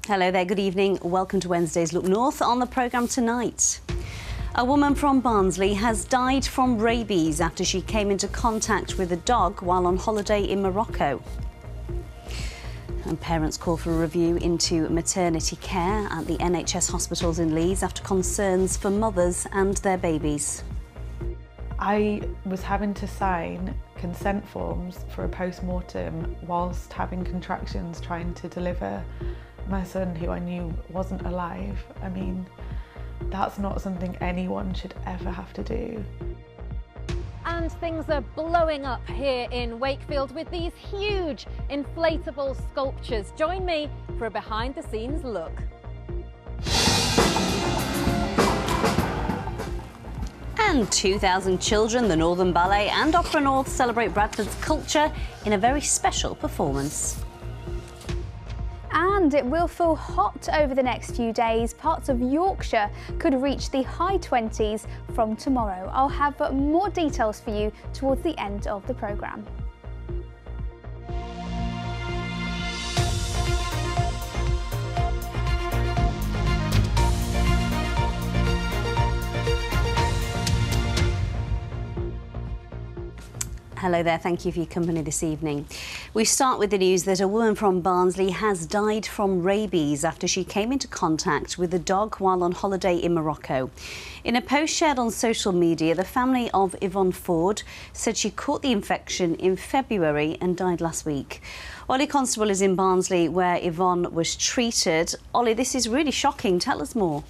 Hello there, good evening. Welcome to Wednesday's Look North. On the programme tonight, a woman from Barnsley has died from rabies after she came into contact with a dog while on holiday in Morocco. And parents call for a review into maternity care at the NHS hospitals in Leeds after concerns for mothers and their babies. I was having to sign consent forms for a post-mortem whilst having contractions trying to deliver my son, who I knew wasn't alive. I mean, that's not something anyone should ever have to do. And things are blowing up here in Wakefield with these huge inflatable sculptures. Join me for a behind-the-scenes look. And 2,000 children, the Northern Ballet and Opera North celebrate Bradford's culture in a very special performance. And it will feel hot over the next few days. Parts of Yorkshire could reach the high 20s from tomorrow. I'll have more details for you towards the end of the programme. Hello there, thank you for your company this evening. We start with the news that a woman from Barnsley has died from rabies after she came into contact with a dog while on holiday in Morocco. In a post shared on social media, the family of Yvonne Ford said she caught the infection in February and died last week. Ollie Constable is in Barnsley where Yvonne was treated. Ollie, this is really shocking. Tell us more.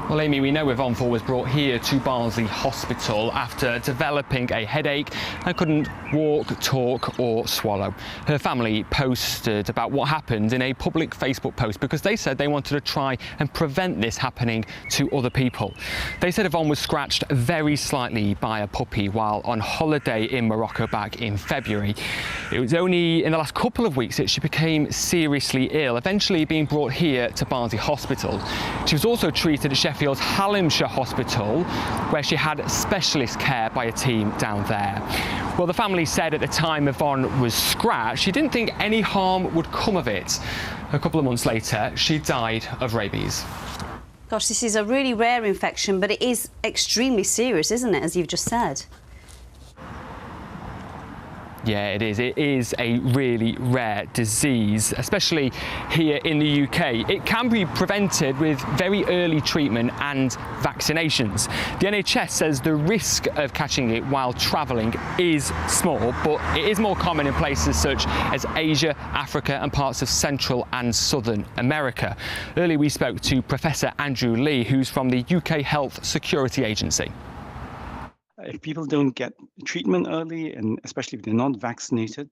Well, Amy, we know Yvonne Ford was brought here to Barnsley Hospital after developing a headache and couldn't walk, talk or swallow. Her family posted about what happened in a public Facebook post because they said they wanted to try and prevent this happening to other people. They said Yvonne was scratched very slightly by a puppy while on holiday in Morocco back in February. It was only in the last couple of weeks that she became seriously ill, eventually being brought here to Barnsley Hospital. She was also treated at Sheffield's Hallamshire Hospital, where she had specialist care by a team down there. Well, the family said at the time Yvonne was scratched, she didn't think any harm would come of it. A couple of months later, she died of rabies. Gosh, this is a really rare infection, but it is extremely serious, isn't it, as you've just said? Yeah, it is. It is a really rare disease, especially here in the UK. It can be prevented with very early treatment and vaccinations. The NHS says the risk of catching it while travelling is small, but it is more common in places such as Asia, Africa and parts of Central and Southern America. Earlier we spoke to Professor Andrew Lee, who's from the UK Health Security Agency. If people don't get treatment early, and especially if they're not vaccinated,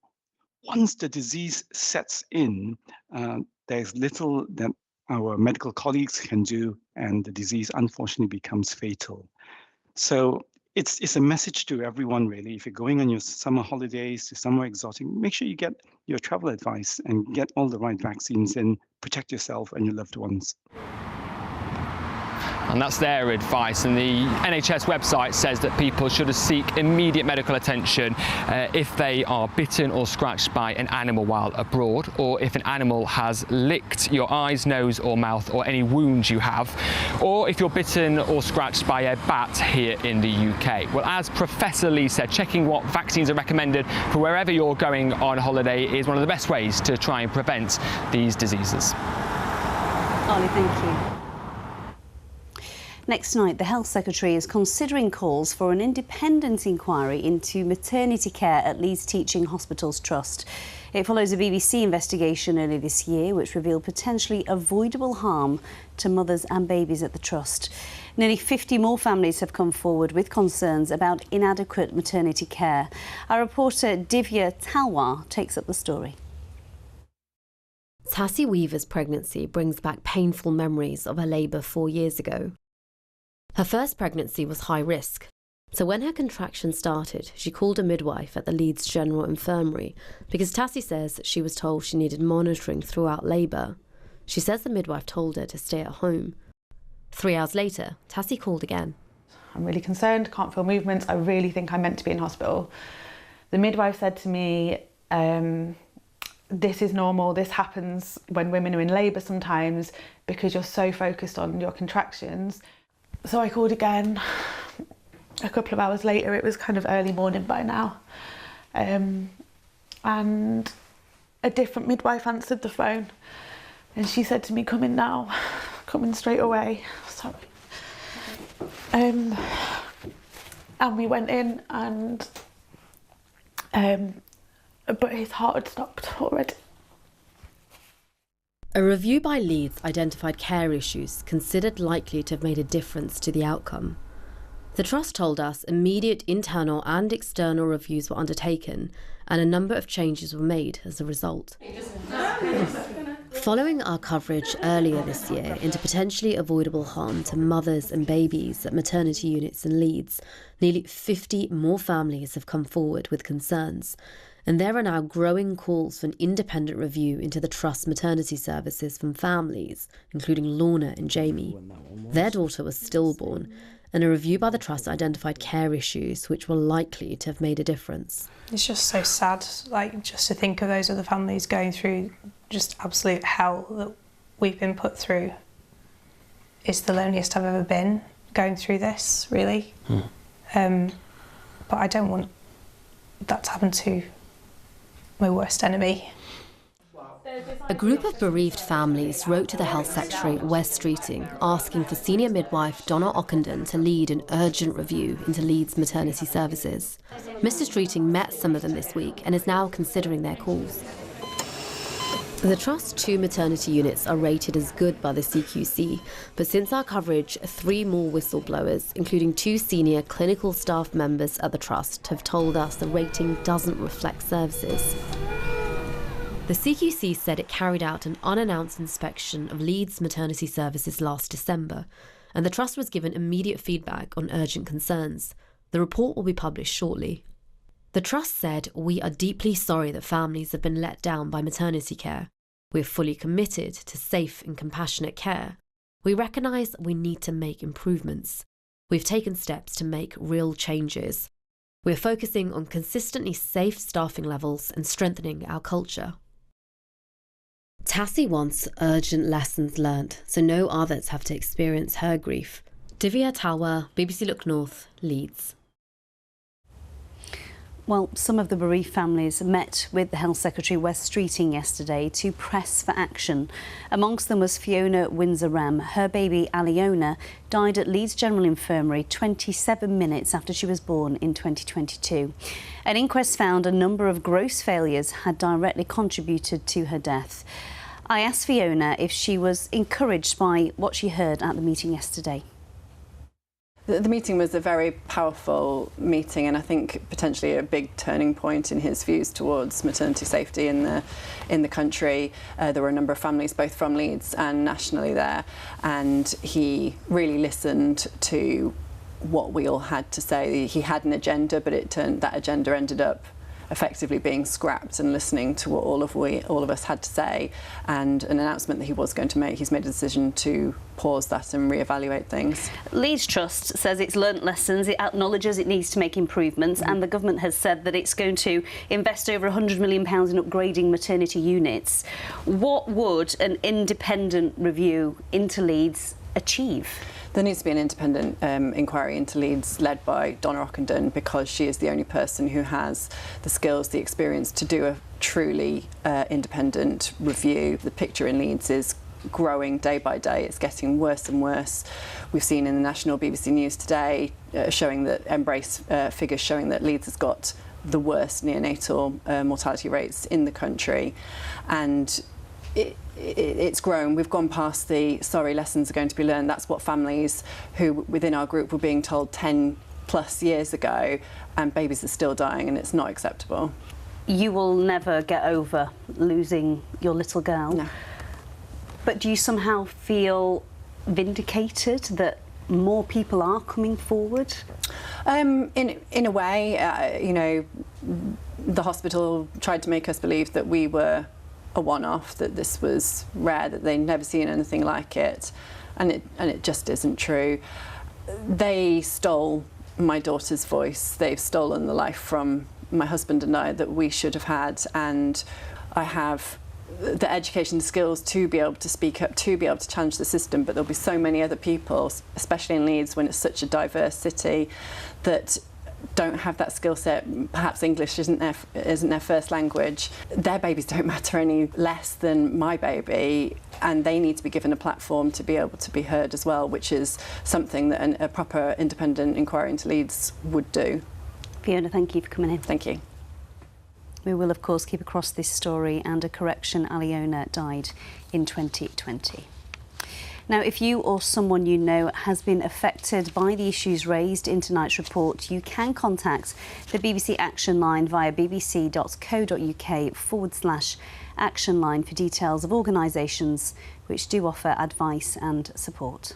once the disease sets in, there's little that our medical colleagues can do, and the disease unfortunately becomes fatal. So it's a message to everyone, really. If you're going on your summer holidays to somewhere exotic, make sure you get your travel advice and get all the right vaccines and protect yourself and your loved ones. And that's their advice, and the NHS website says that people should seek immediate medical attention if they are bitten or scratched by an animal while abroad, or if an animal has licked your eyes, nose or mouth, or any wounds you have, or if you're bitten or scratched by a bat here in the UK. Well, as Professor Lee said, checking what vaccines are recommended for wherever you're going on holiday is one of the best ways to try and prevent these diseases. Ollie, thank you. Next night, the Health Secretary is considering calls for an independent inquiry into maternity care at Leeds Teaching Hospitals Trust. It follows a BBC investigation earlier this year which revealed potentially avoidable harm to mothers and babies at the trust. Nearly 50 more families have come forward with concerns about inadequate maternity care. Our reporter Divya Talwar takes up the story. Tassie Weaver's pregnancy brings back painful memories of her labour 4 years ago. Her first pregnancy was high risk, so when her contractions started, she called a midwife at the Leeds General Infirmary because Tassie says she was told she needed monitoring throughout labour. She says the midwife told her to stay at home. 3 hours later, Tassie called again. I'm really concerned, can't feel movements, I really think I'm meant to be in hospital. The midwife said to me, this is normal, this happens when women are in labour sometimes because you're so focused on your contractions. So I called again a couple of hours later. It was kind of early morning by now. And a different midwife answered the phone and she said to me, "Come in now, come in straight away." Sorry. And we went in and but his heart had stopped already. A review by Leeds identified care issues considered likely to have made a difference to the outcome. The Trust told us immediate internal and external reviews were undertaken and a number of changes were made as a result. Following our coverage earlier this year into potentially avoidable harm to mothers and babies at maternity units in Leeds, nearly 50 more families have come forward with concerns, and there are now growing calls for an independent review into the Trust's maternity services from families, including Lorna and Jamie. Their daughter was stillborn, and a review by the Trust identified care issues which were likely to have made a difference. It's just so sad, like, just to think of those other families going through just absolute hell that we've been put through. It's the loneliest I've ever been going through this, really. But I don't want that to happen to my worst enemy. A group of bereaved families wrote to the Health Secretary, Wes Streeting, asking for senior midwife Donna Ockenden to lead an urgent review into Leeds maternity services. Mr Streeting met some of them this week and is now considering their calls. The Trust's 2 maternity units are rated as good by the CQC, but since our coverage, 3 more whistleblowers, including 2 senior clinical staff members at the Trust, have told us the rating doesn't reflect services. The CQC said it carried out an unannounced inspection of Leeds maternity services last December, and the Trust was given immediate feedback on urgent concerns. The report will be published shortly. The Trust said, "We are deeply sorry that families have been let down by maternity care. We are fully committed to safe and compassionate care. We recognise that we need to make improvements. We've taken steps to make real changes. We are focusing on consistently safe staffing levels and strengthening our culture." Tassie wants urgent lessons learnt so no others have to experience her grief. Divya Talwar, BBC Look North, Leeds. Well, some of the bereaved families met with the Health Secretary Wes Streeting yesterday to press for action. Amongst them was Fiona Windsor-Rem. Her baby, Aliona, died at Leeds General Infirmary 27 minutes after she was born in 2022. An inquest found a number of gross failures had directly contributed to her death. I asked Fiona if she was encouraged by what she heard at the meeting yesterday. The meeting was a very powerful meeting, and I think potentially a big turning point in his views towards maternity safety in the country. There were a number of families, both from Leeds and nationally there, and he really listened to what we all had to say. He had an agenda, but that agenda ended up effectively being scrapped, and listening to what all of us had to say, and an announcement that he was going to make. He's made a decision to pause that and reevaluate things. Leeds Trust says it's learnt lessons, it acknowledges it needs to make improvements, and the government has said that it's going to invest over £100 million in upgrading maternity units. What would an independent review into Leeds achieve? There needs to be an independent inquiry into Leeds led by Donna Ockenden, because she is the only person who has the skills, the experience to do a truly independent review. The picture in Leeds is growing day by day. It's getting worse and worse. We've seen in the national BBC News today showing that Embrace figures showing that Leeds has got the worst neonatal mortality rates in the country, and it's grown. We've gone past the sorry, lessons are going to be learned. That's what families who within our group were being told 10 plus years ago, and babies are still dying, and it's not acceptable. You will never get over losing your little girl. No. But do you somehow feel vindicated that more people are coming forward? In a way, you know, the hospital tried to make us believe that we were a one-off, that this was rare, that they'd never seen anything like it, and it just isn't true. They stole my daughter's voice. They've stolen the life from my husband and I that we should have had, and I have the education, the skills to be able to speak up, to be able to challenge the system, but there'll be so many other people, especially in Leeds when it's such a diverse city, that don't have that skill set. Perhaps English isn't their first language. Their babies don't matter any less than my baby, and they need to be given a platform to be able to be heard as well, which is something that a proper independent inquiry into Leeds would do. Fiona, thank you for coming in. Thank you. We will, of course, keep across this story, and a correction, Aliona died in 2020. Now, if you or someone you know has been affected by the issues raised in tonight's report, you can contact the BBC Action Line via bbc.co.uk/action line for details of organisations which do offer advice and support.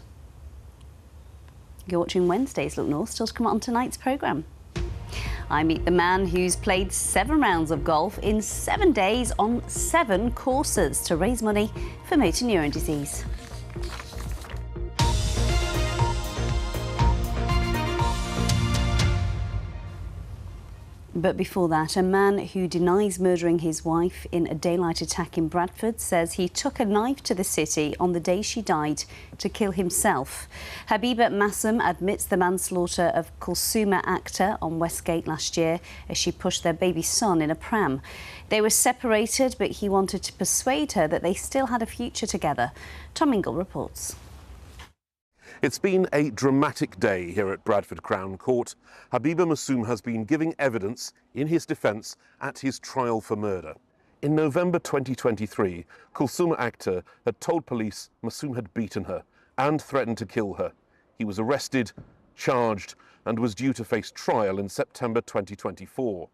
You're watching Wednesday's Look North, still to come on tonight's programme. I meet the man who's played 7 rounds of golf in 7 days on 7 courses to raise money for motor neurone disease. But before that, a man who denies murdering his wife in a daylight attack in Bradford says he took a knife to the city on the day she died to kill himself. Habiba Massum admits the manslaughter of Kulsuma Akhtar on Westgate last year as she pushed their baby son in a pram. They were separated, but he wanted to persuade her that they still had a future together. Tom Ingle reports. It's been a dramatic day here at Bradford Crown Court. Habiba Massum has been giving evidence in his defence at his trial for murder. In November 2023, Kulsuma Akhtar had told police Massum had beaten her and threatened to kill her. He was arrested, charged, and was due to face trial in September 2024.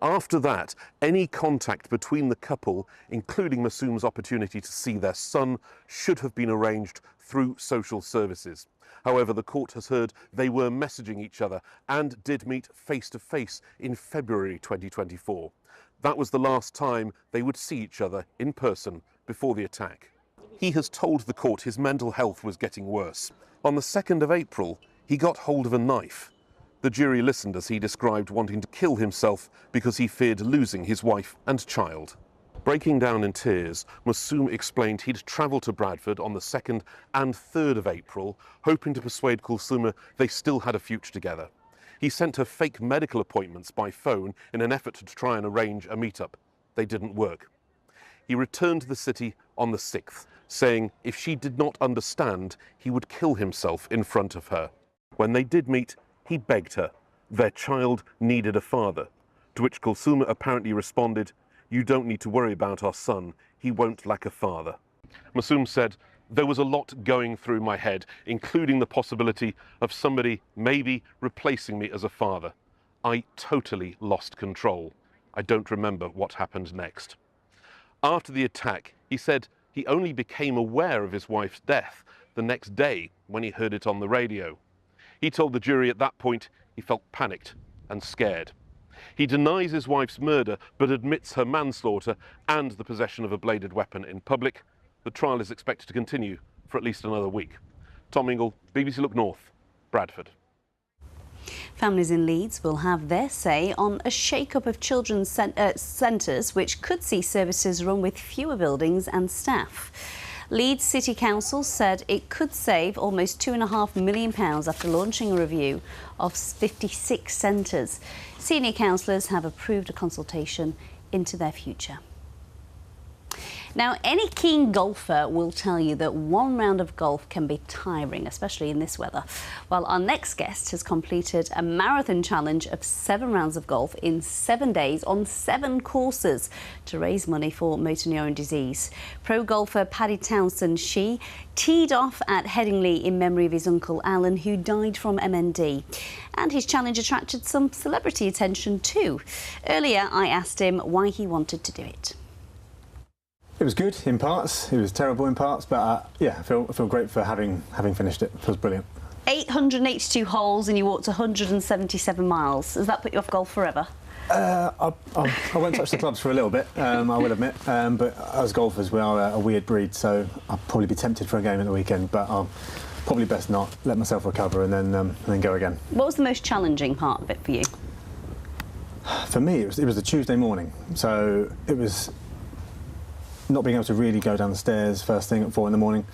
After that, any contact between the couple, including Massum's opportunity to see their son, should have been arranged through social services. However, the court has heard they were messaging each other and did meet face-to-face in February 2024. That was the last time they would see each other in person before the attack. He has told the court his mental health was getting worse. On the 2nd of April, he got hold of a knife. The jury listened as he described wanting to kill himself because he feared losing his wife and child. Breaking down in tears, Massum explained he'd travelled to Bradford on the 2nd and 3rd of April, hoping to persuade Kulsuma they still had a future together. He sent her fake medical appointments by phone in an effort to try and arrange a meet-up. They didn't work. He returned to the city on the 6th, saying if she did not understand, he would kill himself in front of her. When they did meet, he begged her. Their child needed a father, to which Kulsuma apparently responded, "You don't need to worry about our son. He won't lack a father." Massum said, "There was a lot going through my head, including the possibility of somebody maybe replacing me as a father. I totally lost control. I don't remember what happened next." After the attack, he said he only became aware of his wife's death the next day when he heard it on the radio. He told the jury at that point he felt panicked and scared. He denies his wife's murder, but admits her manslaughter and the possession of a bladed weapon in public. The trial is expected to continue for at least another week. Tom Ingle, BBC Look North, Bradford. Families in Leeds will have their say on a shake-up of children's centres, which could see services run with fewer buildings and staff. Leeds City Council said it could save almost £2.5 million after launching a review of 56 centres. Senior councillors have approved a consultation into their future. Now, any keen golfer will tell you that 1 round of golf can be tiring, especially in this weather. Well, our next guest has completed a marathon challenge of 7 rounds of golf in 7 days on 7 courses to raise money for motor neurone disease. Pro golfer Paddy Townsend, she teed off at Headingley in memory of his uncle Alan, who died from MND. And his challenge attracted some celebrity attention too. Earlier, I asked him why he wanted to do it. It was good in parts, it was terrible in parts, but yeah, I feel great for having finished it. It feels brilliant. 882 holes and you walked 177 miles. Does that put you off golf forever? I won't touch the clubs for a little bit, I will admit, but as golfers we are a weird breed, so I'll probably be tempted for a game at the weekend, but I'll probably best not, let myself recover and then go again. What was the most challenging part of it for you? For me, it was a Tuesday morning, so it was not being able to really go down the stairs first thing at 4 in the morning,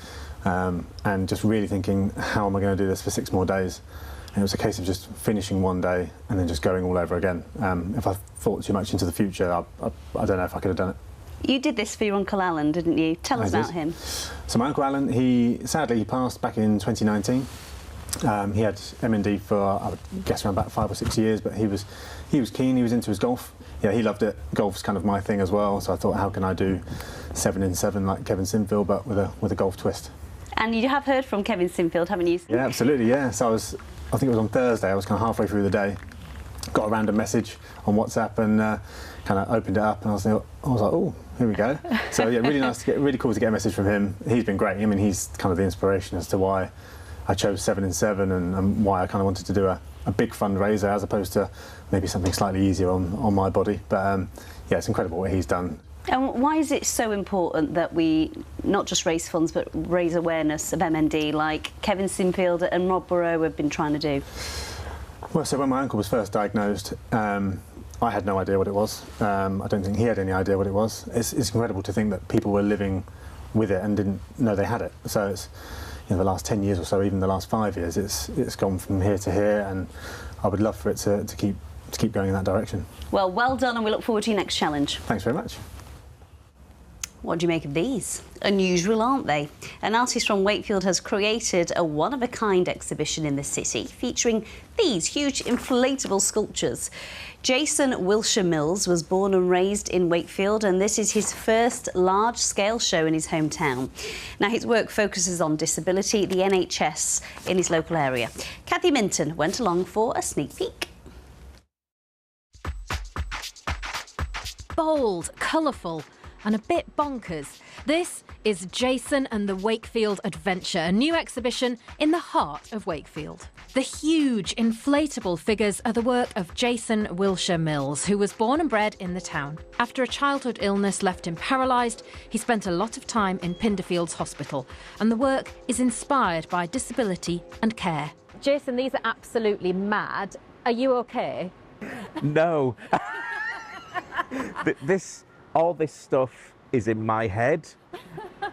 and just really thinking, how am I going to do this for 6 more days? And it was a case of just finishing one day and then just going all over again. If I thought too much into the future, I don't know if I could have done it. You did this for your Uncle Alan, didn't you? Tell us about him. So my Uncle Alan, he passed back in 2019. He had MND for, I would guess, around about 5 or 6 years, but he was keen, he was into his golf. Yeah, he loved it. Golf's kind of my thing as well, so I thought, how can I do 7 in 7 like Kevin Sinfield, but with a golf twist. And you have heard from Kevin Sinfield, haven't you? Yeah, absolutely, yeah. So I think it was on Thursday, I was kind of halfway through the day, got a random message on WhatsApp and kind of opened it up, and I was like, oh, here we go. So yeah, really cool to get a message from him. He's been great. I mean, he's kind of the inspiration as to why I chose 7 in 7 and why I kind of wanted to do a big fundraiser as opposed to maybe something slightly easier on my body. But yeah, it's incredible what he's done. And why is it so important that we not just raise funds but raise awareness of MND like Kevin Sinfield and Rob Burrow have been trying to do? Well, so when my uncle was first diagnosed, I had no idea what it was. I don't think he had any idea what it was. It's incredible to think that people were living with it and didn't know they had it. So it's, you know, the last 10 years or so, even the last 5 years, it's gone from here to here, and I would love for it to keep going in that direction. Well done, and we look forward to your next challenge. Thanks very much. What do you make of these? Unusual, aren't they? An artist from Wakefield has created a one-of-a-kind exhibition in the city featuring these huge inflatable sculptures. Jason Wilshire Mills was born and raised in Wakefield, and this is his first large-scale show in his hometown. Now, his work focuses on disability, the NHS in his local area. Kathy Minton went along for a sneak peek. Bold, colourful and a bit bonkers. This is Jason and the Wakefield Adventure, a new exhibition in the heart of Wakefield. The huge inflatable figures are the work of Jason Wilshire Mills, who was born and bred in the town. After a childhood illness left him paralysed, he spent a lot of time in Pinderfields Hospital, and the work is inspired by disability and care. Jason, these are absolutely mad. Are you okay? No. All this stuff is in my head,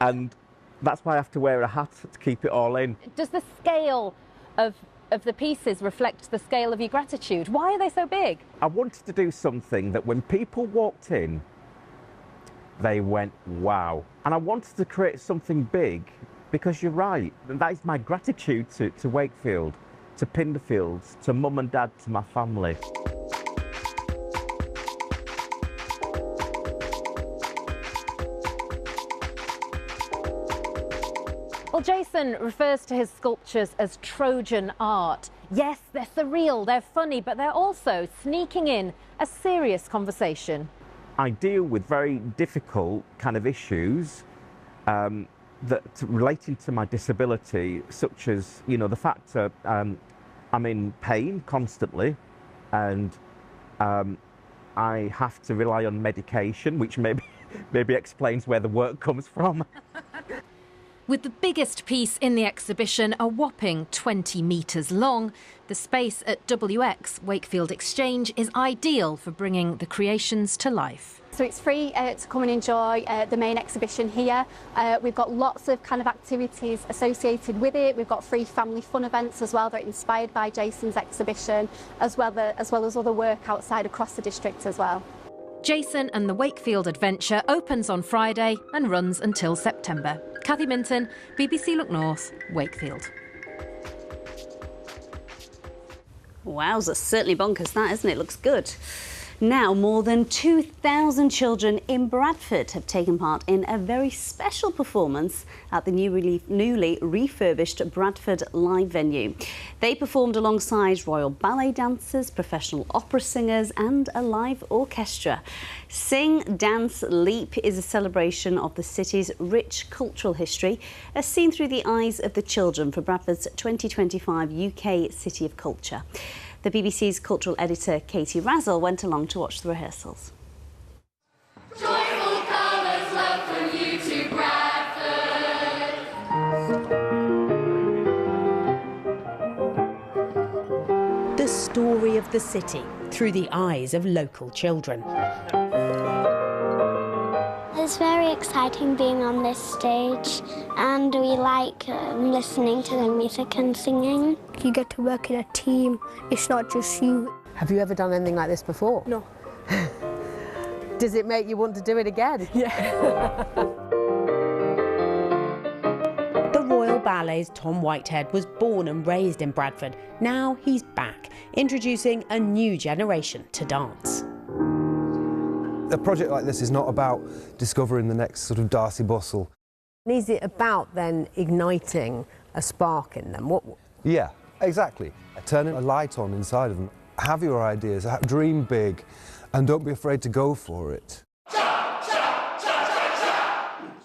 and that's why I have to wear a hat to keep it all in. Does the scale of the pieces reflect the scale of your gratitude? Why are they so big? I wanted to do something that when people walked in, they went, wow. And I wanted to create something big because you're right, and that is my gratitude to Wakefield, to Pinderfields, to mum and dad, to my family. Well, Jason refers to his sculptures as Trojan art. Yes, they're surreal, they're funny, but they're also sneaking in a serious conversation. I deal with very difficult kind of issues that relating to my disability, such as, you know, the fact that I'm in pain constantly, and I have to rely on medication, which maybe explains where the work comes from. With the biggest piece in the exhibition a whopping 20 metres long, the space at WX Wakefield Exchange is ideal for bringing the creations to life. So it's free to come and enjoy the main exhibition here. We've got lots of kind of activities associated with it. We've got free family fun events as well that are inspired by Jason's exhibition, as well as other work outside across the district as well. Jason and the Wakefield Adventure opens on Friday and runs until September. Kathy Minton, BBC Look North, Wakefield. Wowza, certainly bonkers that, isn't it? Looks good. Now, more than 2,000 children in Bradford have taken part in a very special performance at the newly refurbished Bradford Live venue. They performed alongside Royal Ballet dancers, professional opera singers and a live orchestra. Sing, Dance, Leap is a celebration of the city's rich cultural history, as seen through the eyes of the children for Bradford's 2025 UK City of Culture. The BBC's cultural editor Katie Razzle went along to watch the rehearsals. Joyful colours, love from you to Bradford. The story of the city through the eyes of local children. There's It's very exciting being on this stage, and we like listening to the music and singing. You get to work in a team, it's not just you. Have you ever done anything like this before? No. Does it make you want to do it again? Yeah. The Royal Ballet's Tom Whitehead was born and raised in Bradford. Now he's back, introducing a new generation to dance. A project like this is not about discovering the next sort of Darcy Bustle. Is it about then igniting a spark in them? Yeah, exactly. Turning a light on inside of them. Have your ideas, dream big, and don't be afraid to go for it.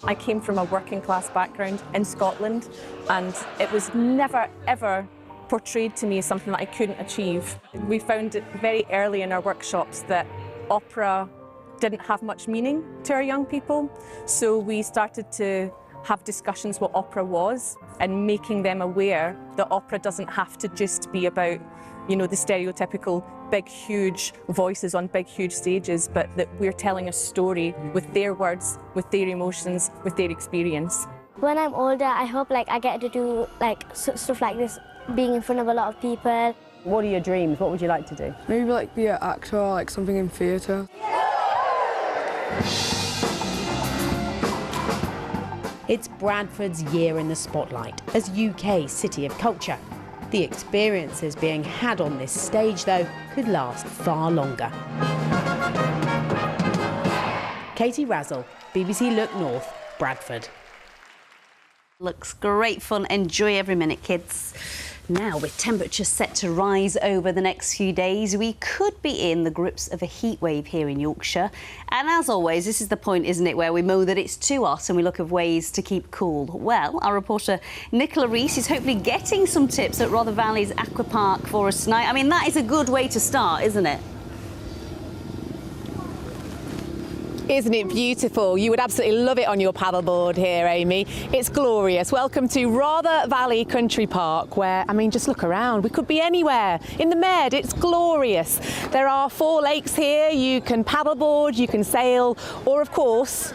I came from a working class background in Scotland, and it was never ever portrayed to me as something that I couldn't achieve. We found it very early in our workshops that opera didn't have much meaning to our young people, so we started to have discussions what opera was and making them aware that opera doesn't have to just be about, you know, the stereotypical big huge voices on big huge stages, but that we're telling a story with their words, with their emotions, with their experience. When I'm older, I hope I get to do stuff like this, being in front of a lot of people. What are your dreams? What would you like to do? Maybe be an actor or something in theatre. It's Bradford's year in the spotlight as UK City of Culture. The experiences being had on this stage, though, could last far longer. Katie Razzle, BBC Look North, Bradford. Looks great fun. Enjoy every minute, kids. Now, with temperatures set to rise over the next few days, we could be in the grips of a heat wave here in Yorkshire. And as always, this is the point, isn't it, where we know that it's too hot and we look at ways to keep cool. Well, our reporter Nicola Rees is hopefully getting some tips at Rother Valley's Aqua Park for us tonight. I mean, that is a good way to start, isn't it? Isn't it beautiful? You would absolutely love it on your paddleboard here, Amy. It's glorious. Welcome to Rother Valley Country Park, where, I mean, just look around. We could be anywhere. In the Med, it's glorious. There are 4 lakes here. You can paddleboard, you can sail, or of course,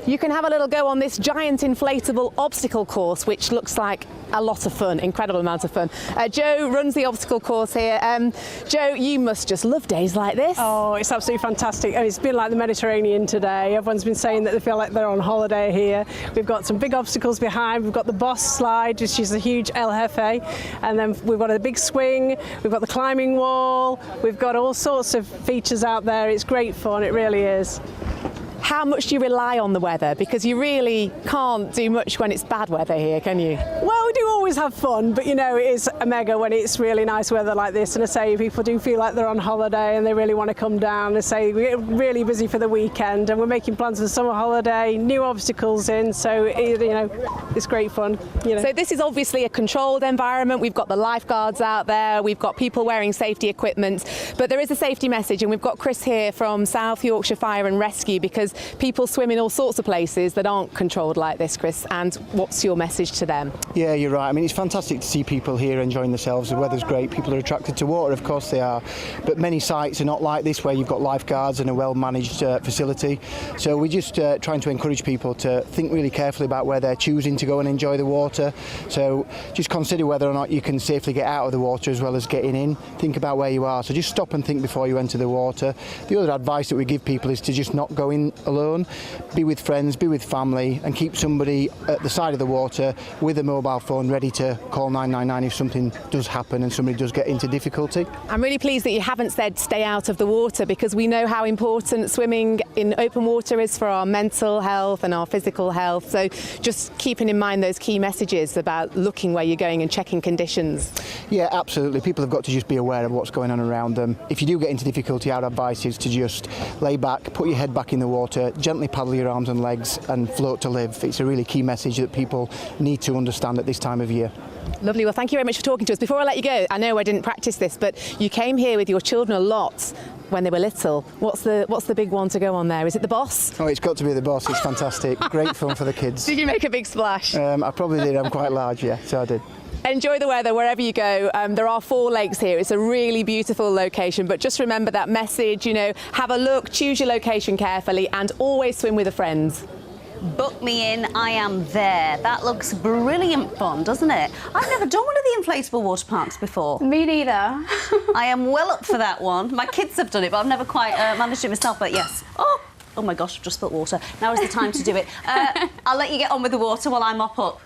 you can have a little go on this giant inflatable obstacle course, which looks like a lot of fun, incredible amount of fun. Jo runs the obstacle course here. Jo, you must just love days like this. Oh, it's absolutely fantastic. It's been like the Mediterranean today. Everyone's been saying that they feel like they're on holiday here. We've got some big obstacles behind. We've got the boss slide, which is a huge El Jefe, and then we've got a big swing. We've got the climbing wall. We've got all sorts of features out there. It's great fun, it really is. How much do you rely on the weather? Because you really can't do much when it's bad weather here, can you? Well, we do always have fun, but you know, it is a mega when it's really nice weather like this. And I say people do feel like they're on holiday and they really want to come down. I say we get really busy for the weekend and we're making plans for the summer holiday, new obstacles in, so you know, it's great fun. You know. So this is obviously a controlled environment. We've got the lifeguards out there, we've got people wearing safety equipment, but there is a safety message, and we've got Chris here from South Yorkshire Fire and Rescue, because people swim in all sorts of places that aren't controlled like this, Chris, and what's your message to them? Yeah, you're right. I mean, it's fantastic to see people here enjoying themselves. The weather's great, people are attracted to water, of course they are, but many sites are not like this, where you've got lifeguards and a well-managed facility. So we're just trying to encourage people to think really carefully about where they're choosing to go and enjoy the water. So just consider whether or not you can safely get out of the water as well as getting in. Think about where you are. So just stop and think before you enter the water. The other advice that we give people is to just not go in alone. Be with friends, be with family, and keep somebody at the side of the water with a mobile phone ready to call 999 if something does happen and somebody does get into difficulty. I'm really pleased that you haven't said stay out of the water, because we know how important swimming in open water is for our mental health and our physical health. So just keeping in mind those key messages about looking where you're going and checking conditions. Yeah, absolutely. People have got to just be aware of what's going on around them. If you do get into difficulty, our advice is to just lay back, put your head back in the water, gently paddle your arms and legs and float to live. It's a really key message that people need to understand at this time of year. Lovely. Well, thank you very much for talking to us. Before I let you go, I know I didn't practice this, but you came here with your children a lot when they were little. What's the big one to go on there? Is it the boss? Oh, it's got to be the boss. It's fantastic. Great fun for the kids. Did you make a big splash? I probably did. I'm quite large, yeah, so I did. Enjoy the weather wherever you go. There are 4 lakes here. It's a really beautiful location, but just remember that message, you know, have a look, choose your location carefully, and always swim with a friend. Book me in, I am there. That looks brilliant fun, doesn't it? I've never done one of the inflatable water parks before. Me neither. I am well up for that one. My kids have done it, but I've never quite managed it myself, but yes. Oh my gosh, I've just spilled water. Now is the time to do it. I'll let you get on with the water while I mop up.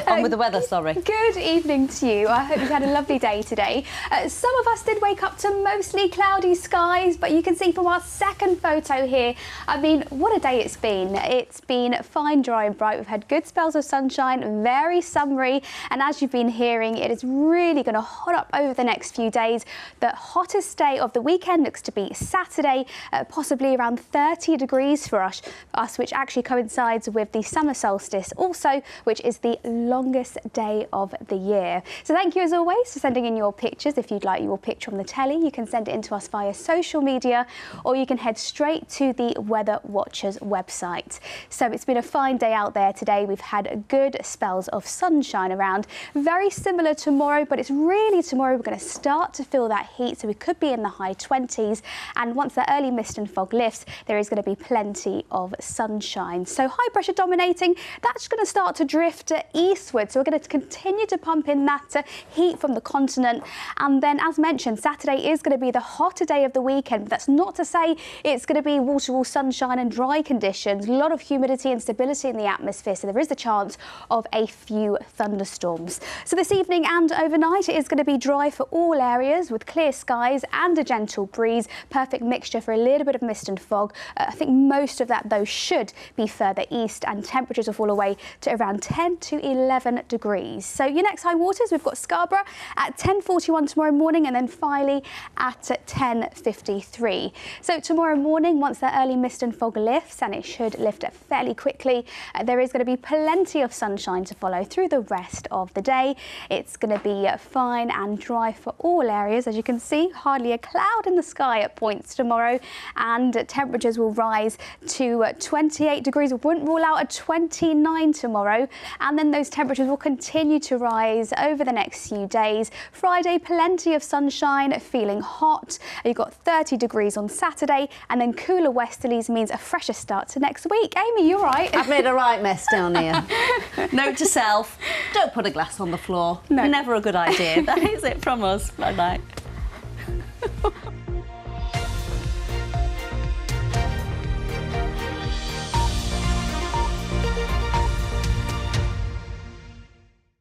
On with the weather, sorry. Good evening to you. I hope you've had a lovely day today. Some of us did wake up to mostly cloudy skies, but you can see from our second photo here, I mean, what a day it's been. It's been fine, dry and bright. We've had good spells of sunshine, very summery, and as you've been hearing, it is really going to hot up over the next few days. The hottest day of the weekend looks to be Saturday, possibly around 30 degrees for us, which actually coincides with the summer solstice also, which is the longest day of the year. So thank you as always for sending in your pictures. If you'd like your picture on the telly, you can send it in to us via social media, or you can head straight to the Weather Watchers website. So it's been a fine day out there today. We've had good spells of sunshine around. Very similar tomorrow, but it's really tomorrow we're going to start to feel that heat, so we could be in the high 20s, and once the early mist and fog lifts, there is going to be plenty of sunshine. So high pressure dominating, that's going to start to drift eastward, so we're going to continue to pump in that heat from the continent. And then, as mentioned, Saturday is going to be the hotter day of the weekend, but that's not to say it's going to be wall-to-wall sunshine and dry conditions. A lot of humidity and stability in the atmosphere, so there is a chance of a few thunderstorms. So this evening and overnight it is going to be dry for all areas with clear skies and a gentle breeze. Perfect mixture for a little bit of mist and fog. I think most of that though should be further east, and temperatures will fall away to around 10 to 11 degrees. So your next high waters, we've got Scarborough at 10:41 tomorrow morning, and then Filey at 10:53. So tomorrow morning, once the early mist and fog lifts, and it should lift fairly quickly, there is going to be plenty of sunshine to follow through the rest of the day. It's going to be fine and dry for all areas. As you can see, hardly a cloud in the sky at points tomorrow, and temperatures will rise to 28 degrees. We wouldn't rule out a 29 tomorrow, and then those temperatures will continue to rise over the next few days. Friday, plenty of sunshine, feeling hot. You've got 30 degrees on Saturday, and then cooler westerlies means a fresher start to next week. Amy, you all right? I've made a right mess down here. Note to self, don't put a glass on the floor. No. Never a good idea. That is it from us. Bye-bye.